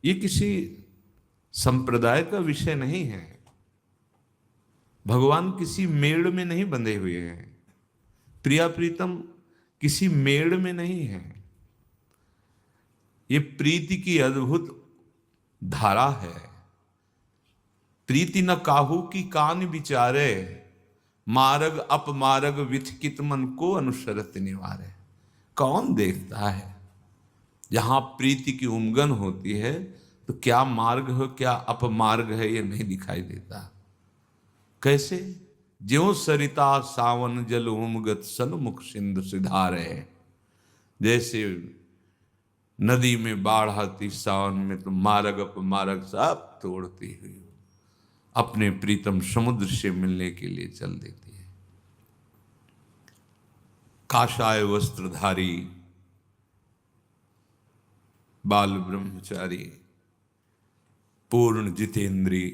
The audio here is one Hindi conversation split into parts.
ये किसी संप्रदाय का विषय नहीं है। भगवान किसी मेड़ में नहीं बंधे हुए हैं। प्रिया प्रीतम किसी मेड़ में नहीं है। ये प्रीति की अद्भुत धारा है। प्रीति न काहू की कान विचारे, मार्ग अपमार्ग विथकित मन को अनुसरत निवारे। कौन देखता है? जहां प्रीति की उमगन होती है तो क्या मार्ग हो क्या अपमार्ग है ये नहीं दिखाई देता। कैसे? ज्यों सरिता सावन जल उमगत सन्मुख सिंधु सिधारे। जैसे नदी में बाढ़ आती सावन में तो मार्ग अपमार्ग सब तोड़ती हुई अपने प्रीतम समुद्र से मिलने के लिए चल देती है। काषाय वस्त्रधारी बाल ब्रह्मचारी पूर्ण जितेंद्री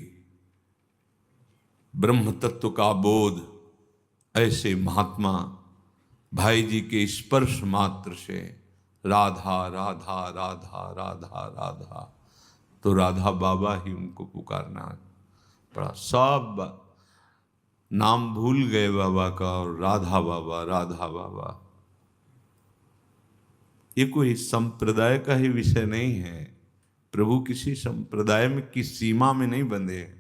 ब्रह्म तत्व का बोध, ऐसे महात्मा भाई जी के स्पर्श मात्र से राधा राधा राधा राधा राधा, तो राधा बाबा ही उनको पुकारना पड़ा। सब नाम भूल गए बाबा का और राधा बाबा राधा बाबा। ये कोई संप्रदाय का ही विषय नहीं है। प्रभु किसी संप्रदाय में की सीमा में नहीं बंधे।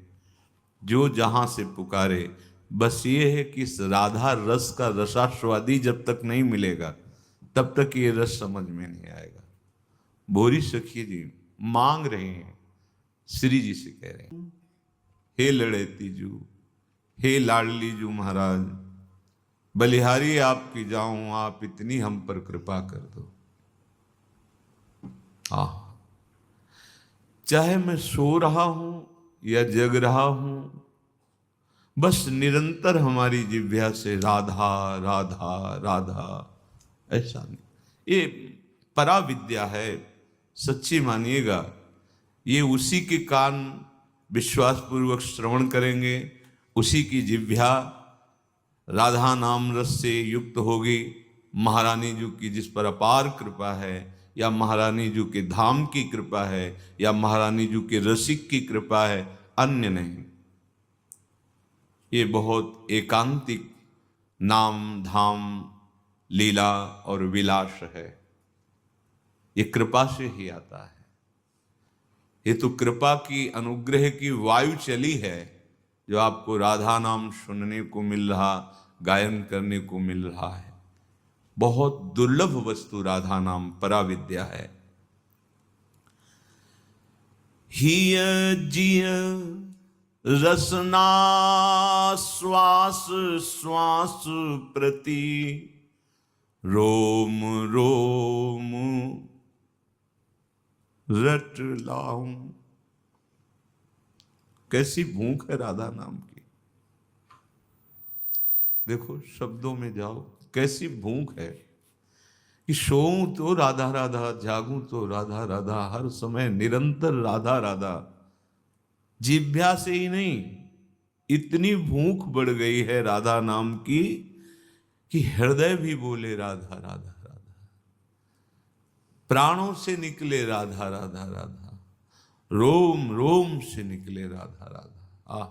जो जहां से पुकारे, बस ये है कि इस राधा रस का रसास्वादी जब तक नहीं मिलेगा तब तक ये रस समझ में नहीं आएगा। भोरी सखी जी मांग रहे हैं, श्री जी से कह रहे हैं, हे लड़ेती जू, हे लाडली जू महाराज, बलिहारी आपकी जाऊं, आप इतनी हम पर कृपा कर दो। चाहे मैं सो रहा हूं या जग रहा हूं, बस निरंतर हमारी जिह्वा से राधा राधा राधा। ऐसा नहीं, ये पराविद्या है, सच्ची मानिएगा। ये उसी के कान विश्वास पूर्वक श्रवण करेंगे, उसी की जिह्वा राधा नाम रस से युक्त होगी। महारानी जी की जिस पर अपार कृपा है, या महारानी जी के धाम की कृपा है, या महारानी जी के रसिक की कृपा है, अन्य नहीं। ये बहुत एकांतिक नाम धाम लीला और विलास है। ये कृपा से ही आता है। ये तो कृपा की अनुग्रह की वायु चली है जो आपको राधा नाम सुनने को मिल रहा, गायन करने को मिल रहा है। बहुत दुर्लभ वस्तु राधा नाम पराविद्या है। हिय जिय रसना श्वास श्वास प्रति, रोम रोम रट लाऊं। कैसी भूख है राधा नाम की। देखो शब्दों में जाओ, कैसी भूख है कि सोऊं तो राधा राधा, जागूं तो राधा राधा, हर समय निरंतर राधा राधा। जिह्वा से ही नहीं, इतनी भूख बढ़ गई है राधा नाम की कि हृदय भी बोले राधा राधा राधा, प्राणों से निकले राधा राधा राधा, रोम रोम से निकले राधा राधा। आह,